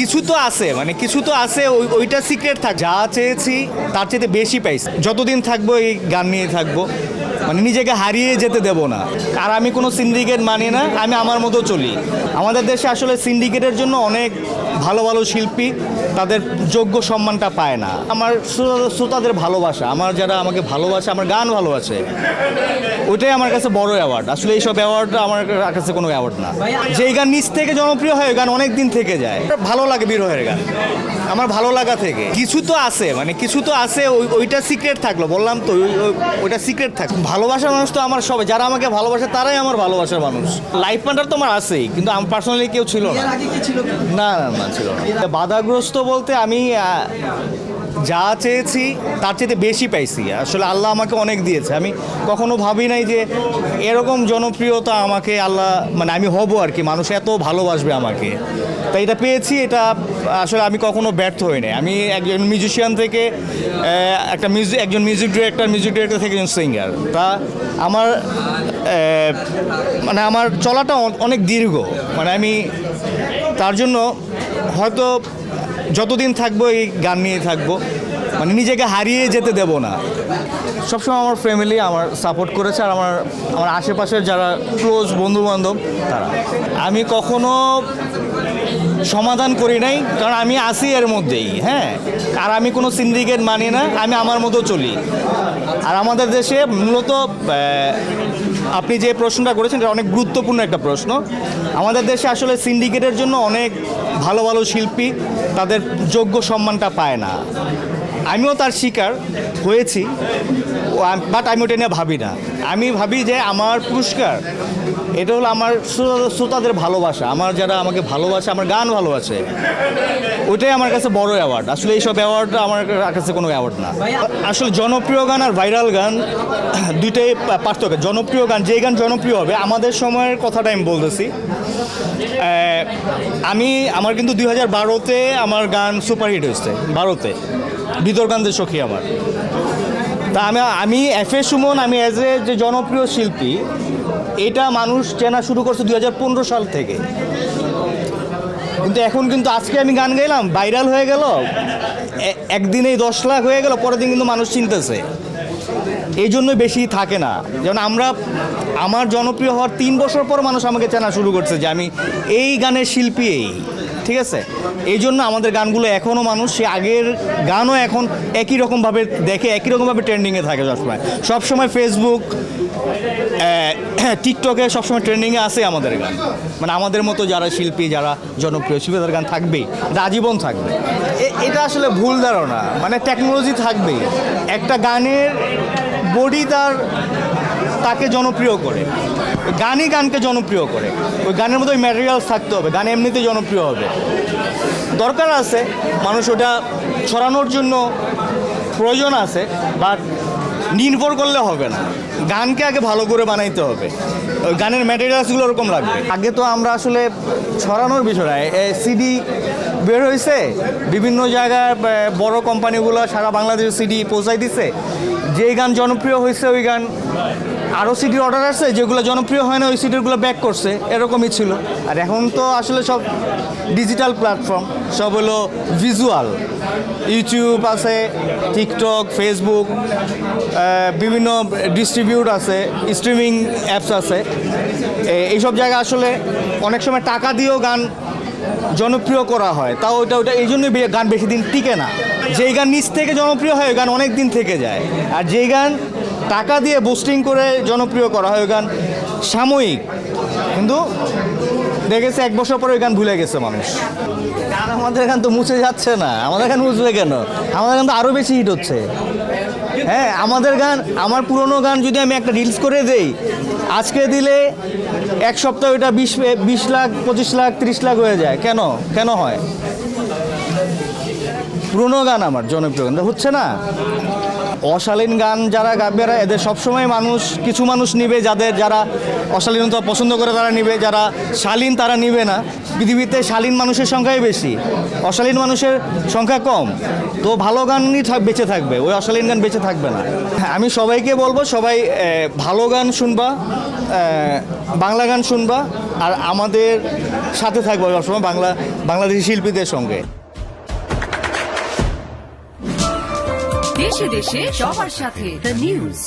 কিছু তো আছে, মানে কিছু তো আছে, ওইটা সিক্রেট থাক। যা চেয়েছি তার চেয়ে বেশি পাইছি। যতদিন থাকবো এই গান নিয়ে থাকবো, মানে নিজেকে হারিয়ে যেতে দেব না। আর আমি কোনো সিন্ডিকেট মানি না, আমি আমার মতো চলি। আমাদের দেশে আসলে সিন্ডিকেটের জন্য অনেক ভালো ভালো শিল্পী তাদের যোগ্য সম্মানটা পায় না। আমার শ্রোতাদের ভালোবাসা, আমার যারা আমাকে ভালোবাসে, আমার গান ভালোবাসে, ওইটাই আমার কাছে বড় অ্যাওয়ার্ড। আসলে এইসব অ্যাওয়ার্ড আমার কাছে কোনো অ্যাওয়ার্ড না। যেই গান নিজ থেকে জনপ্রিয় হয়, গান অনেক দিন থেকে যায়। ভালো লাগে বিরহের গান, আমার ভালো লাগা থেকে। কিছু তো আছে, মানে কিছু তো আছে, ওইটা সিক্রেট থাকলো, বললাম তো, ওইটা সিক্রেট থাকলো। ভালোবাসার মানুষ তো আমার সবাই, যারা আমাকে ভালোবাসে তারাই আমার ভালোবাসার মানুষ। লাইফ পার্টনার তো আমার আছেই, কিন্তু আমার পার্সোনালি কেউ ছিল না। না না না, ছিল না। বাধাগ্রস্ত বলতে আমি যা চেয়েছি তার চেয়ে বেশি পাইছি। আসলে আল্লাহ আমাকে অনেক দিয়েছে। আমি কখনো ভাবি নাই যে এরকম জনপ্রিয়তা আমাকে আল্লাহ, মানে আমি হব আর কি, মানুষ এত ভালোবাসবে আমাকে। তাই এটা পেয়েছি, এটা আসলে আমি কখনো ব্যর্থ হই নাই। আমি একজন মিউজিশিয়ান থেকে একজন মিউজিক ডিরেক্টর থেকে একজন সিঙ্গার। তা আমার মানে আমার চলাটা অনেক দীর্ঘ। মানে আমি তার জন্য হয়তো যতদিন থাকবো এই গান নিয়ে থাকবো, মানে নিজেকে হারিয়ে যেতে দেব না। সবসময় আমার ফ্যামিলি আমার সাপোর্ট করেছে, আর আমার আশেপাশের যারা ক্লোজ বন্ধুবান্ধব তারা। আমি কখনো সমাধান করি নাই, কারণ আমি আছি এর মধ্যেই। হ্যাঁ, আর আমি কোনো সিন্ডিকেট মানি না, আমি আমার মতো চলি। আর আমাদের দেশে মূলত আপনি যে প্রশ্নটা করেছেন এটা অনেক গুরুত্বপূর্ণ একটা প্রশ্ন। আমাদের দেশে আসলে সিন্ডিকেটের জন্য অনেক ভালো ভালো শিল্পী তাদের যোগ্য সম্মানটা পায় না। আমিও তার শিকার হয়েছি, বাট আমি ওটা নিয়ে ভাবি না। আমি ভাবি যে আমার পুরস্কার এটা হলো আমার শ্রোতাদের ভালোবাসা, আমার যারা আমাকে ভালোবাসে, আমার গান ভালোবাসে, ওইটাই আমার কাছে বড় অ্যাওয়ার্ড। আসলে এইসব অ্যাওয়ার্ড আমার কাছে কোনো অ্যাওয়ার্ড না। আসলে জনপ্রিয় গান আর ভাইরাল গান দুইটাই পার্থক্য। জনপ্রিয় গান, যে গান জনপ্রিয় হবে, আমাদের সময়ের কথাটা আমি বলতেছি। আমার কিন্তু 2012-তে আমার গান সুপারহিট হয়েছে, 12-তে বিতর্কান্তের সখী আমার। তা আমি এফ এ সুমন, আমি অ্যাজ এ যে জনপ্রিয় শিল্পী, এটা মানুষ চেনা শুরু করছে 2015 সাল থেকে। কিন্তু এখন কিন্তু আজকে আমি গান গাইলাম, ভাইরাল হয়ে গেল, একদিনেই 10 লাখ হয়ে গেল, পরের দিন কিন্তু মানুষ চিনতেছে। এই জন্যই বেশি থাকে না। যেমন আমার জনপ্রিয় হওয়ার 3 বছর পর মানুষ আমাকে চেনা শুরু করছে যে আমি এই গানের শিল্পী। ঠিক আছে, এই জন্য আমাদের গানগুলো এখনও মানুষ সে আগের গানও এখন একই রকমভাবে দেখে, একই রকমভাবে ট্রেন্ডিংয়ে থাকে। সবসময় ফেসবুক, টিকটকে সবসময় ট্রেন্ডিংয়ে আসে আমাদের গান। মানে আমাদের মতো যারা শিল্পী, যারা জনপ্রিয় শিল্পী, তাদের গান থাকবেই, এটা আজীবন থাকবে। এটা আসলে ভুল ধারণা। মানে টেকনোলজি থাকবেই, একটা গানের বডি তাকে জনপ্রিয় করে, গানই গানকে জনপ্রিয় করে। ওই গানের মধ্যে ওই ম্যাটেরিয়ালস থাকতে হবে, গান এমনিতে জনপ্রিয় হবে। দরকার আছে মানুষ ওটা ছড়ানোর জন্য প্রয়োজন আছে, বাট নির্ভর করলে হবে না। গানকে আগে ভালো করে বানাইতে হবে, ওই গানের ম্যাটেরিয়ালসগুলো ওরকম লাগবে। আগে তো আমরা আসলে ছড়ানোর বিষয়, সিডি বের হয়েছে, বিভিন্ন জায়গায় বড় কোম্পানিগুলো সারা বাংলাদেশ সিডি পৌঁছাই দিছে। যেই গান জনপ্রিয় হয়েছে ওই গান আরও সিডির অর্ডার আসছে, যেগুলো জনপ্রিয় হয় না ওই সিডিগুলো ব্যাক করছে, এরকমই ছিল। আর এখন তো আসলে সব ডিজিটাল প্ল্যাটফর্ম, সব হলো ভিজুয়াল। ইউটিউব আছে, টিকটক, ফেসবুক, বিভিন্ন ডিস্ট্রিবিউট আছে, স্ট্রিমিং অ্যাপস আছে। এইসব জায়গায় আসলে অনেক সময় টাকা দিয়েও গান জনপ্রিয় করা হয়, তাও ওটা এই জন্যই গান বেশি দিন টিকে না। যেই গান নিজ থেকে জনপ্রিয় হয় ওই গান অনেক দিন থেকে যায়, আর যেই গান টাকা দিয়ে বুস্টিং করে জনপ্রিয় করা হয় ওই গান সাময়িক, কিন্তু দেখেছে 1 বছর পরে ওই গান ভুলে গেছে মানুষ। আমাদের গান তো মুছে যাচ্ছে না, আমাদের গান মুছবে কেন? আমাদের গান তো আরও বেশি হিট হচ্ছে। হ্যাঁ, আমাদের গান, আমার পুরনো গান যদি আমি একটা রিলস করে দেই, আজকে দিলে 1 সপ্তাহ ওইটা 20 লাখ, 25 লাখ, 30 লাখ হয়ে যায়। কেন হয়? পুরোনো গান আমার জনপ্রিয় গান হচ্ছে না। অশালীন গান যারা গাবে এদের সবসময় কিছু মানুষ নিবে, যারা অশালীনতা পছন্দ করে তারা নিবে, যারা শালীন তারা নিবে না। পৃথিবীতে শালীন মানুষের সংখ্যাই বেশি, অশালীন মানুষের সংখ্যা কম। তো ভালো গানই বেঁচে থাকবে, ওই অশালীন গান বেঁচে থাকবে না। আমি সবাইকে বলবো, সবাই ভালো গান শুনবা, বাংলা গান শুনবা, আর আমাদের সাথে থাকবে সবসময় বাংলাদেশি শিল্পীদের সঙ্গে। দেশে দেশে সবার সাথে দ্য নিউজ।